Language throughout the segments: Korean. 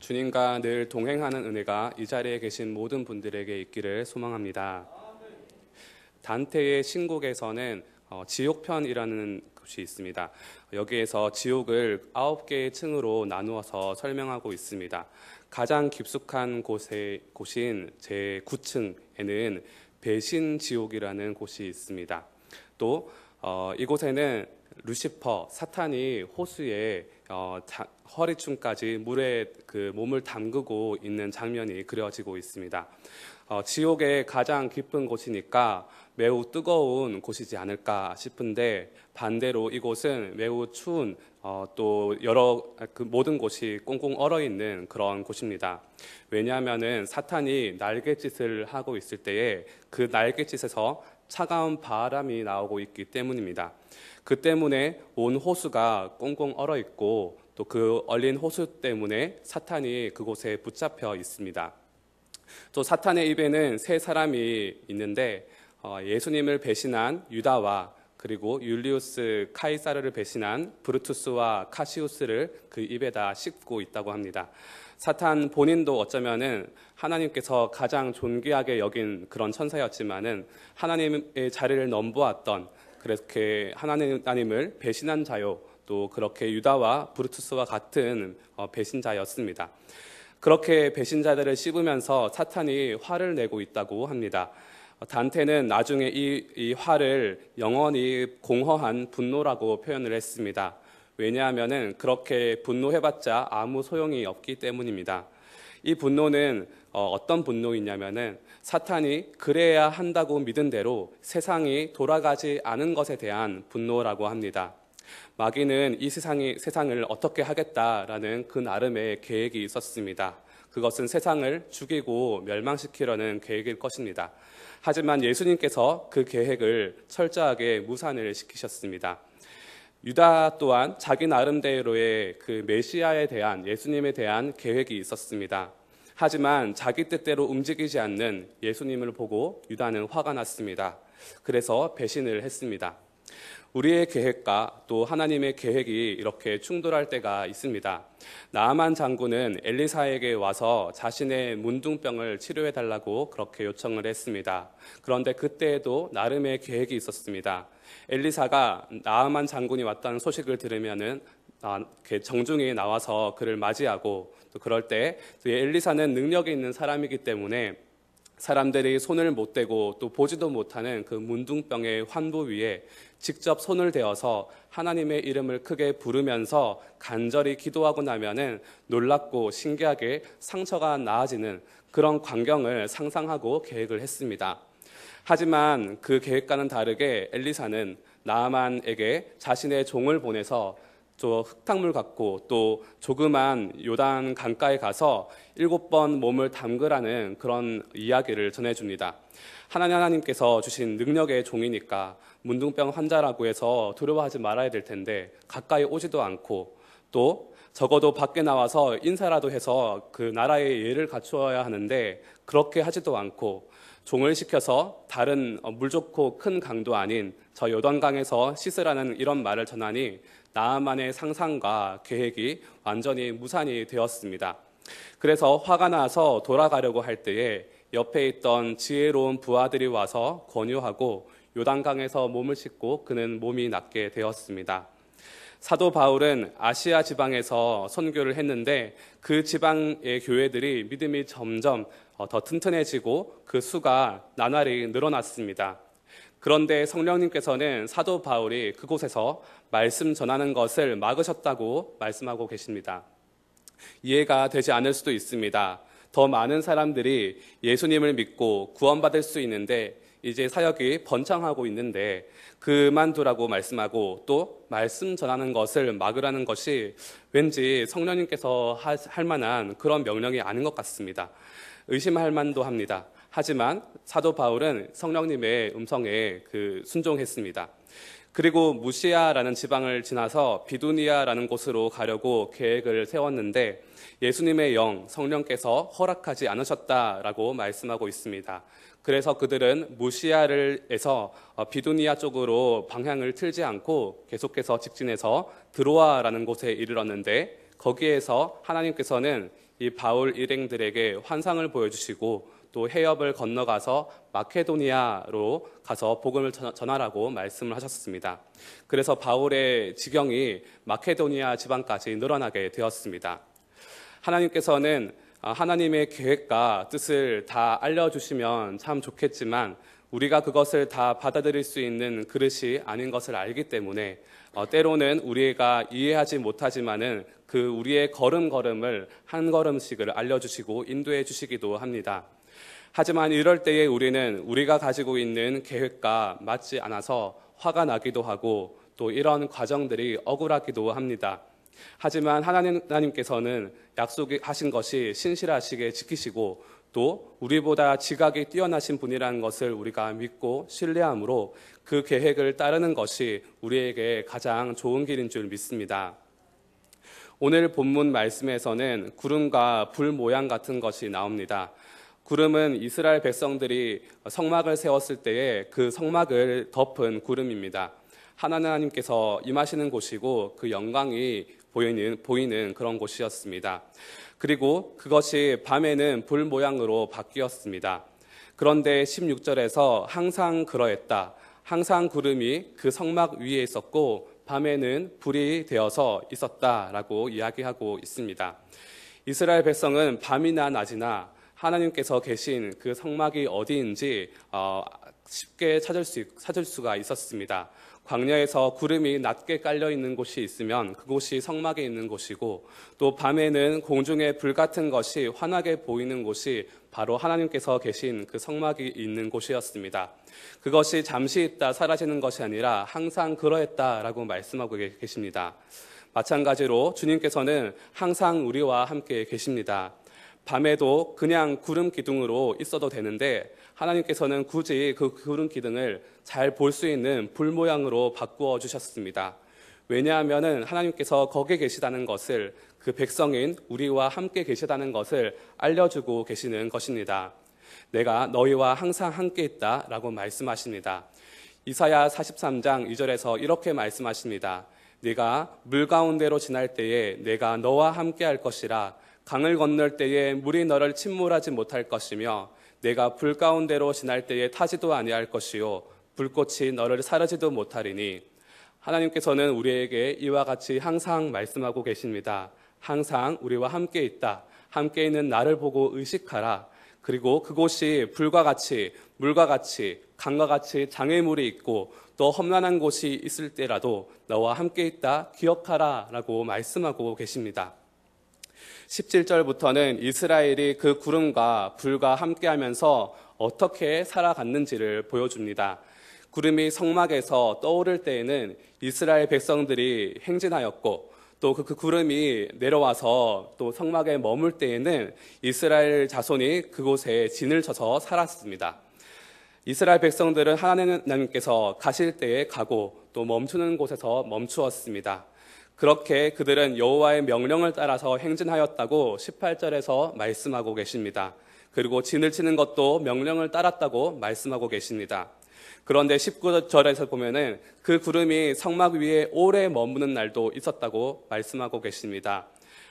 주님과 늘 동행하는 은혜가 이 자리에 계신 모든 분들에게 있기를 소망합니다. 단테의 신곡에서는 지옥편이라는 곳이 있습니다. 여기에서 지옥을 9개의 층으로 나누어서 설명하고 있습니다. 가장 깊숙한 곳인 제9층에는 배신지옥이라는 곳이 있습니다. 또 이곳에는 루시퍼, 사탄이 호수에 허리춤까지 물에 그 몸을 담그고 있는 장면이 그려지고 있습니다. 지옥의 가장 깊은 곳이니까 매우 뜨거운 곳이지 않을까 싶은데, 반대로 이곳은 매우 추운 또 모든 곳이 꽁꽁 얼어 있는 그런 곳입니다. 왜냐하면은 사탄이 날갯짓을 하고 있을 때에 그 날갯짓에서 차가운 바람이 나오고 있기 때문입니다. 그 때문에 온 호수가 꽁꽁 얼어 있고, 또 그 얼린 호수 때문에 사탄이 그곳에 붙잡혀 있습니다. 또 사탄의 입에는 세 사람이 있는데 예수님을 배신한 유다와 그리고 율리우스 카이사르를 배신한 브루투스와 카시우스를 그 입에다 씹고 있다고 합니다. 사탄 본인도 어쩌면은 하나님께서 가장 존귀하게 여긴 그런 천사였지만은 하나님의 자리를 넘보았던, 그렇게 하나님을 배신한 자요, 또 그렇게 유다와 브루투스와 같은 배신자였습니다. 그렇게 배신자들을 씹으면서 사탄이 화를 내고 있다고 합니다. 단테는 나중에 이 화를 영원히 공허한 분노라고 표현을 했습니다. 왜냐하면은 그렇게 분노해봤자 아무 소용이 없기 때문입니다. 이 분노는 어떤 분노이냐면은 사탄이 그래야 한다고 믿은 대로 세상이 돌아가지 않은 것에 대한 분노라고 합니다. 마귀는 이 세상을 어떻게 하겠다라는 그 나름의 계획이 있었습니다. 그것은 세상을 죽이고 멸망시키려는 계획일 것입니다. 하지만 예수님께서 그 계획을 철저하게 무산을 시키셨습니다. 유다 또한 자기 나름대로의 그 메시아에 대한, 예수님에 대한 계획이 있었습니다. 하지만 자기 뜻대로 움직이지 않는 예수님을 보고 유다는 화가 났습니다. 그래서 배신을 했습니다. 우리의 계획과 또 하나님의 계획이 이렇게 충돌할 때가 있습니다. 나아만 장군은 엘리사에게 와서 자신의 문둥병을 치료해달라고 그렇게 요청을 했습니다. 그런데 그때에도 나름의 계획이 있었습니다. 엘리사가 나아만 장군이 왔다는 소식을 들으면은 정중히 나와서 그를 맞이하고, 또 그럴 때 엘리사는 능력이 있는 사람이기 때문에 사람들이 손을 못 대고 또 보지도 못하는 그 문둥병의 환부 위에 직접 손을 대어서 하나님의 이름을 크게 부르면서 간절히 기도하고 나면은 놀랍고 신기하게 상처가 나아지는 그런 광경을 상상하고 계획을 했습니다. 하지만 그 계획과는 다르게 엘리사는 나아만에게 자신의 종을 보내서 저 흙탕물 갖고 또 조그만 요단 강가에 가서 7번 몸을 담그라는 그런 이야기를 전해줍니다. 하나님께서 주신 능력의 종이니까 문둥병 환자라고 해서 두려워하지 말아야 될 텐데 가까이 오지도 않고, 또 적어도 밖에 나와서 인사라도 해서 그 나라의 예를 갖추어야 하는데 그렇게 하지도 않고, 종을 시켜서 다른 물 좋고 큰 강도 아닌 저 요단강에서 씻으라는 이런 말을 전하니 나아만의 상상과 계획이 완전히 무산이 되었습니다. 그래서 화가 나서 돌아가려고 할 때에 옆에 있던 지혜로운 부하들이 와서 권유하고 요단강에서 몸을 씻고 그는 몸이 낫게 되었습니다. 사도 바울은 아시아 지방에서 선교를 했는데 그 지방의 교회들이 믿음이 점점 더 튼튼해지고 그 수가 나날이 늘어났습니다. 그런데 성령님께서는 사도 바울이 그곳에서 말씀 전하는 것을 막으셨다고 말씀하고 계십니다. 이해가 되지 않을 수도 있습니다. 더 많은 사람들이 예수님을 믿고 구원받을 수 있는데 이제 사역이 번창하고 있는데 그만두라고 말씀하고 또 말씀 전하는 것을 막으라는 것이 왠지 성령님께서 할 만한 그런 명령이 아닌 것 같습니다. 의심할 만도 합니다. 하지만 사도 바울은 성령님의 음성에 순종했습니다. 그리고 무시아라는 지방을 지나서 비두니아라는 곳으로 가려고 계획을 세웠는데 예수님의 영, 성령께서 허락하지 않으셨다라고 말씀하고 있습니다. 그래서 그들은 무시아에서 비두니아 쪽으로 방향을 틀지 않고 계속해서 직진해서 드로아라는 곳에 이르렀는데 거기에서 하나님께서는 이 바울 일행들에게 환상을 보여주시고 또 해협을 건너가서 마케도니아로 가서 복음을 전하라고 말씀을 하셨습니다. 그래서 바울의 지경이 마케도니아 지방까지 늘어나게 되었습니다. 하나님께서는 하나님의 계획과 뜻을 다 알려주시면 참 좋겠지만 우리가 그것을 다 받아들일 수 있는 그릇이 아닌 것을 알기 때문에 때로는 우리가 이해하지 못하지만은 그 우리의 걸음걸음을 한 걸음씩을 알려주시고 인도해 주시기도 합니다. 하지만 이럴 때에 우리는 우리가 가지고 있는 계획과 맞지 않아서 화가 나기도 하고 또 이런 과정들이 억울하기도 합니다. 하지만 하나님께서는 약속하신 것이 신실하시게 지키시고 또 우리보다 지각이 뛰어나신 분이라는 것을 우리가 믿고 신뢰함으로 그 계획을 따르는 것이 우리에게 가장 좋은 길인 줄 믿습니다. 오늘 본문 말씀에서는 구름과 불 모양 같은 것이 나옵니다. 구름은 이스라엘 백성들이 성막을 세웠을 때에 그 성막을 덮은 구름입니다. 하나님께서 임하시는 곳이고 그 영광이 보이는 그런 곳이었습니다. 그리고 그것이 밤에는 불 모양으로 바뀌었습니다. 그런데 16절에서 항상 그러했다. 항상 구름이 그 성막 위에 있었고 밤에는 불이 되어서 있었다라고 이야기하고 있습니다. 이스라엘 백성은 밤이나 낮이나 하나님께서 계신 그 성막이 어디인지 쉽게 찾을 수가 있었습니다. 광야에서 구름이 낮게 깔려 있는 곳이 있으면 그곳이 성막에 있는 곳이고 또 밤에는 공중에 불 같은 것이 환하게 보이는 곳이 바로 하나님께서 계신 그 성막이 있는 곳이었습니다. 그것이 잠시 있다 사라지는 것이 아니라 항상 그러했다라고 말씀하고 계십니다. 마찬가지로 주님께서는 항상 우리와 함께 계십니다. 밤에도 그냥 구름 기둥으로 있어도 되는데 하나님께서는 굳이 그 구름 기둥을 잘 볼 수 있는 불 모양으로 바꾸어 주셨습니다. 왜냐하면 하나님께서 거기에 계시다는 것을 그 백성인 우리와 함께 계시다는 것을 알려주고 계시는 것입니다. 내가 너희와 항상 함께 있다라고 말씀하십니다. 이사야 43장 2절에서 이렇게 말씀하십니다. 네가 물 가운데로 지날 때에 내가 너와 함께 할 것이라. 강을 건널 때에 물이 너를 침몰하지 못할 것이며 내가 불 가운데로 지날 때에 타지도 아니할 것이요 불꽃이 너를 사르지도 못하리니. 하나님께서는 우리에게 이와 같이 항상 말씀하고 계십니다. 항상 우리와 함께 있다. 함께 있는 나를 보고 의식하라. 그리고 그곳이 불과 같이 물과 같이 강과 같이 장애물이 있고 또 험난한 곳이 있을 때라도 너와 함께 있다 기억하라 라고 말씀하고 계십니다. 17절부터는 이스라엘이 그 구름과 불과 함께하면서 어떻게 살아갔는지를 보여줍니다. 구름이 성막에서 떠오를 때에는 이스라엘 백성들이 행진하였고 또 그 구름이 내려와서 또 성막에 머물 때에는 이스라엘 자손이 그곳에 진을 쳐서 살았습니다. 이스라엘 백성들은 하나님께서 가실 때에 가고 또 멈추는 곳에서 멈추었습니다. 그렇게 그들은 여호와의 명령을 따라서 행진하였다고 18절에서 말씀하고 계십니다. 그리고 진을 치는 것도 명령을 따랐다고 말씀하고 계십니다. 그런데 19절에서 보면은 그 구름이 성막 위에 오래 머무는 날도 있었다고 말씀하고 계십니다.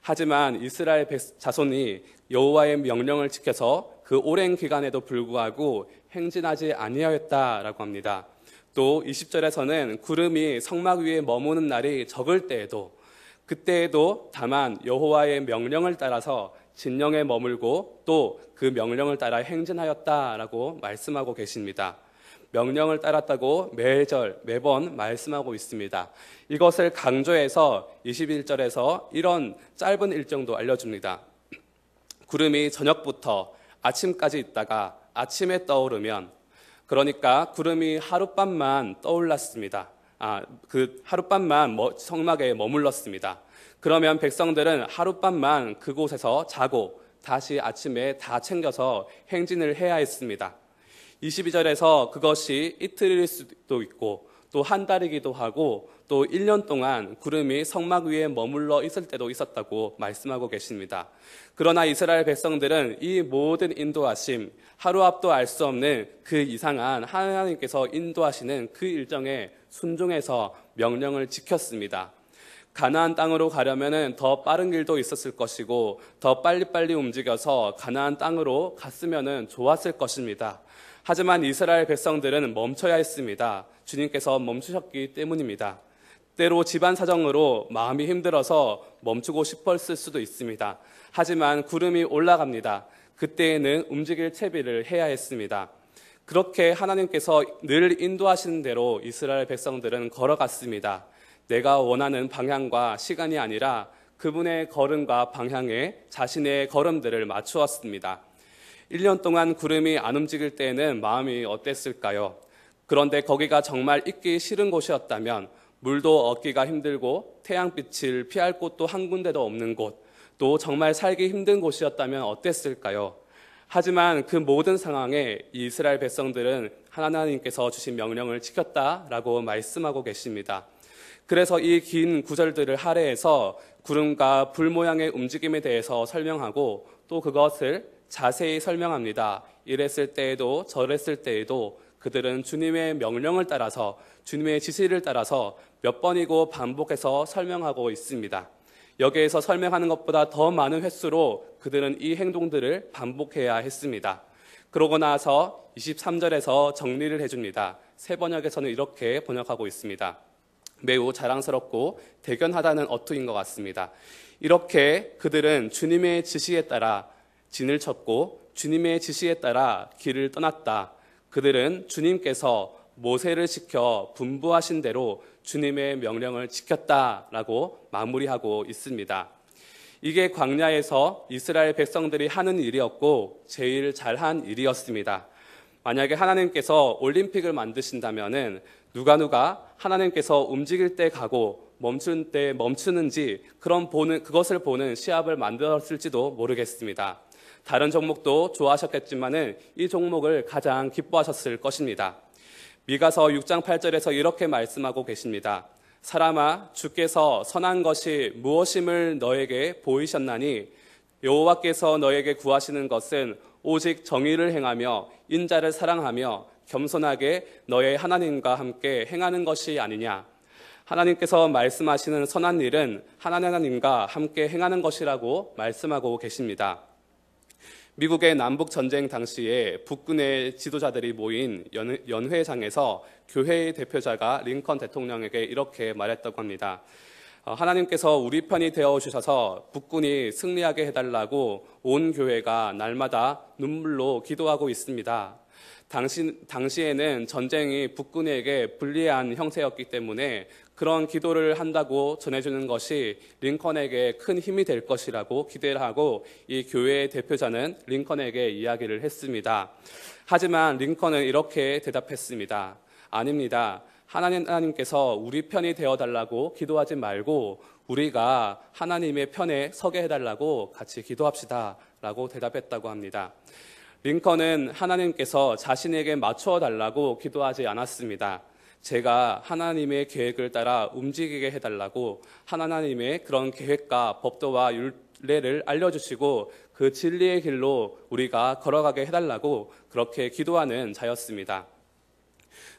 하지만 이스라엘 자손이 여호와의 명령을 지켜서 그 오랜 기간에도 불구하고 행진하지 아니하였다라고 합니다. 또 20절에서는 구름이 성막 위에 머무는 날이 적을 때에도 그때에도 다만 여호와의 명령을 따라서 진영에 머물고 또 그 명령을 따라 행진하였다라고 말씀하고 계십니다. 명령을 따랐다고 매번 말씀하고 있습니다. 이것을 강조해서 21절에서 이런 짧은 일정도 알려줍니다. 구름이 저녁부터 아침까지 있다가 아침에 떠오르면, 그러니까 구름이 하룻밤만 떠올랐습니다. 그 하룻밤만 성막에 머물렀습니다. 그러면 백성들은 하룻밤만 그곳에서 자고 다시 아침에 다 챙겨서 행진을 해야 했습니다. 22절에서 그것이 이틀일 수도 있고 또 한 달이기도 하고 또 1년 동안 구름이 성막 위에 머물러 있을 때도 있었다고 말씀하고 계십니다. 그러나 이스라엘 백성들은 이 모든 인도하심, 하루 앞도 알 수 없는 그 이상한 하나님께서 인도하시는 그 일정에 순종해서 명령을 지켰습니다. 가나안 땅으로 가려면은 더 빠른 길도 있었을 것이고 더 빨리빨리 움직여서 가나안 땅으로 갔으면은 좋았을 것입니다. 하지만 이스라엘 백성들은 멈춰야 했습니다. 주님께서 멈추셨기 때문입니다. 때로 집안 사정으로 마음이 힘들어서 멈추고 싶었을 수도 있습니다. 하지만 구름이 올라갑니다. 그때에는 움직일 채비를 해야 했습니다. 그렇게 하나님께서 늘 인도하시는 대로 이스라엘 백성들은 걸어갔습니다. 내가 원하는 방향과 시간이 아니라 그분의 걸음과 방향에 자신의 걸음들을 맞추었습니다. 1년 동안 구름이 안 움직일 때에는 마음이 어땠을까요? 그런데 거기가 정말 있기 싫은 곳이었다면, 물도 얻기가 힘들고 태양빛을 피할 곳도 한 군데도 없는 곳, 또 정말 살기 힘든 곳이었다면 어땠을까요? 하지만 그 모든 상황에 이스라엘 백성들은 하나님께서 주신 명령을 지켰다라고 말씀하고 계십니다. 그래서 이 긴 구절들을 할애해서 구름과 불 모양의 움직임에 대해서 설명하고 또 그것을 자세히 설명합니다. 이랬을 때에도 저랬을 때에도 그들은 주님의 명령을 따라서, 주님의 지시를 따라서 몇 번이고 반복해서 설명하고 있습니다. 여기에서 설명하는 것보다 더 많은 횟수로 그들은 이 행동들을 반복해야 했습니다. 그러고 나서 23절에서 정리를 해줍니다. 새 번역에서는 이렇게 번역하고 있습니다. 매우 자랑스럽고 대견하다는 어투인 것 같습니다. 이렇게 그들은 주님의 지시에 따라 진을 쳤고 주님의 지시에 따라 길을 떠났다. 그들은 주님께서 모세를 시켜 분부하신 대로 주님의 명령을 지켰다라고 마무리하고 있습니다. 이게 광야에서 이스라엘 백성들이 하는 일이었고 제일 잘한 일이었습니다. 만약에 하나님께서 올림픽을 만드신다면은 누가 하나님께서 움직일 때 가고 멈출 때 멈추는지 그것을 보는 시합을 만들었을지도 모르겠습니다. 다른 종목도 좋아하셨겠지만은 이 종목을 가장 기뻐하셨을 것입니다. 미가서 6장 8절에서 이렇게 말씀하고 계십니다. 사람아, 주께서 선한 것이 무엇임을 너에게 보이셨나니 여호와께서 너에게 구하시는 것은 오직 정의를 행하며 인자를 사랑하며 겸손하게 너의 하나님과 함께 행하는 것이 아니냐. 하나님께서 말씀하시는 선한 일은 하나님과 함께 행하는 것이라고 말씀하고 계십니다. 미국의 남북전쟁 당시에 북군의 지도자들이 모인 연회장에서 교회의 대표자가 링컨 대통령에게 이렇게 말했다고 합니다. 하나님께서 우리 편이 되어주셔서 북군이 승리하게 해달라고 온 교회가 날마다 눈물로 기도하고 있습니다. 당시에는 전쟁이 북군에게 불리한 형세였기 때문에 그런 기도를 한다고 전해주는 것이 링컨에게 큰 힘이 될 것이라고 기대를 하고 이 교회의 대표자는 링컨에게 이야기를 했습니다. 하지만 링컨은 이렇게 대답했습니다. 아닙니다. 하나님께서 우리 편이 되어달라고 기도하지 말고 우리가 하나님의 편에 서게 해달라고 같이 기도합시다 라고 대답했다고 합니다. 링컨은 하나님께서 자신에게 맞추어 달라고 기도하지 않았습니다. 제가 하나님의 계획을 따라 움직이게 해달라고 하나님의 그런 계획과 법도와 율례를 알려주시고 그 진리의 길로 우리가 걸어가게 해달라고 그렇게 기도하는 자였습니다.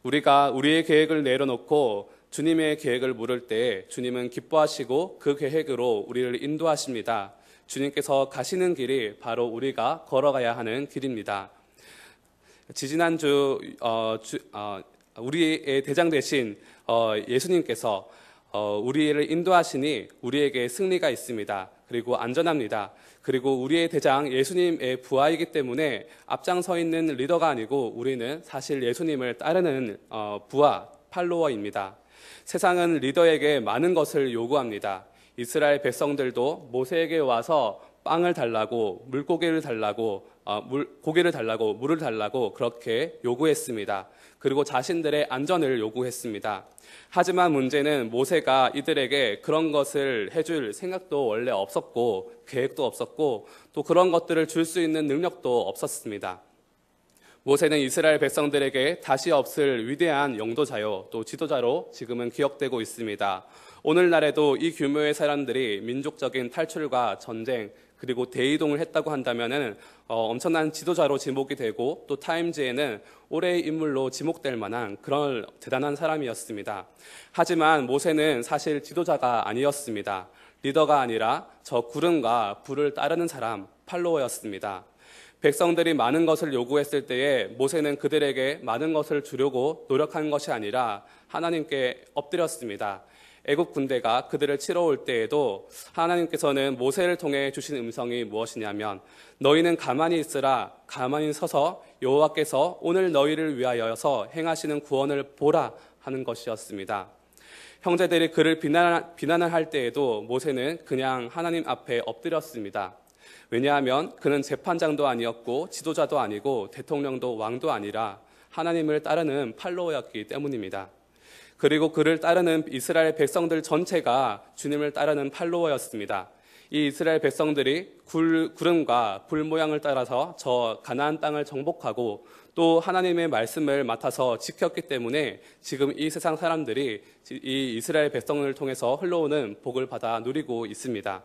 우리가 우리의 계획을 내려놓고 주님의 계획을 물을 때 주님은 기뻐하시고 그 계획으로 우리를 인도하십니다. 주님께서 가시는 길이 바로 우리가 걸어가야 하는 길입니다. 지지난주 우리의 대장 되신 예수님께서 우리를 인도하시니 우리에게 승리가 있습니다. 그리고 안전합니다. 그리고 우리의 대장 예수님의 부하이기 때문에 앞장서 있는 리더가 아니고 우리는 사실 예수님을 따르는 부하, 팔로워입니다. 세상은 리더에게 많은 것을 요구합니다. 이스라엘 백성들도 모세에게 와서 빵을 달라고 고기를 달라고 물을 달라고 그렇게 요구했습니다. 그리고 자신들의 안전을 요구했습니다. 하지만 문제는 모세가 이들에게 그런 것을 해줄 생각도 원래 없었고 계획도 없었고 또 그런 것들을 줄 수 있는 능력도 없었습니다. 모세는 이스라엘 백성들에게 다시 없을 위대한 영도자요 또 지도자로 지금은 기억되고 있습니다. 오늘날에도 이 규모의 사람들이 민족적인 탈출과 전쟁 그리고 대이동을 했다고 한다면은 엄청난 지도자로 지목이 되고 또 타임즈에는 올해의 인물로 지목될 만한 그런 대단한 사람이었습니다. 하지만 모세는 사실 지도자가 아니었습니다. 리더가 아니라 저 구름과 불을 따르는 사람, 팔로워였습니다. 백성들이 많은 것을 요구했을 때에 모세는 그들에게 많은 것을 주려고 노력한 것이 아니라 하나님께 엎드렸습니다. 애국 군대가 그들을 치러 올 때에도 하나님께서는 모세를 통해 주신 음성이 무엇이냐면 너희는 가만히 있으라, 가만히 서서 여호와께서 오늘 너희를 위하여서 행하시는 구원을 보라 하는 것이었습니다. 형제들이 그를 비난을 할 때에도 모세는 그냥 하나님 앞에 엎드렸습니다. 왜냐하면 그는 재판장도 아니었고 지도자도 아니고 대통령도 왕도 아니라 하나님을 따르는 팔로워였기 때문입니다. 그리고 그를 따르는 이스라엘 백성들 전체가 주님을 따르는 팔로워였습니다. 이 이스라엘 백성들이 구름과 불 모양을 따라서 저 가나안 땅을 정복하고 또 하나님의 말씀을 맡아서 지켰기 때문에 지금 이 세상 사람들이 이 이스라엘 백성을 통해서 흘러오는 복을 받아 누리고 있습니다.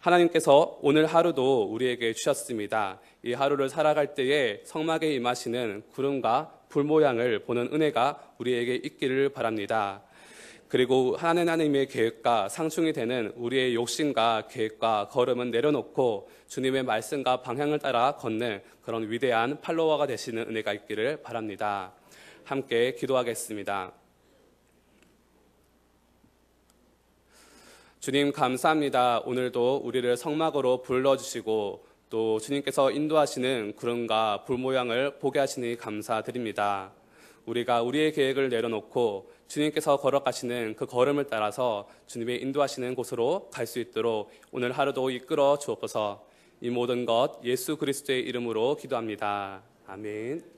하나님께서 오늘 하루도 우리에게 주셨습니다. 이 하루를 살아갈 때에 성막에 임하시는 구름과 불 모양을 보는 은혜가 우리에게 있기를 바랍니다. 그리고 하나님의 계획과 상충이 되는 우리의 욕심과 계획과 걸음은 내려놓고 주님의 말씀과 방향을 따라 걷는 그런 위대한 팔로워가 되시는 은혜가 있기를 바랍니다. 함께 기도하겠습니다. 주님 감사합니다. 오늘도 우리를 성막으로 불러주시고 또 주님께서 인도하시는 구름과 불 모양을 보게 하시니 감사드립니다. 우리가 우리의 계획을 내려놓고 주님께서 걸어가시는 그 걸음을 따라서 주님의 인도하시는 곳으로 갈 수 있도록 오늘 하루도 이끌어 주옵소서. 이 모든 것 예수 그리스도의 이름으로 기도합니다. 아멘.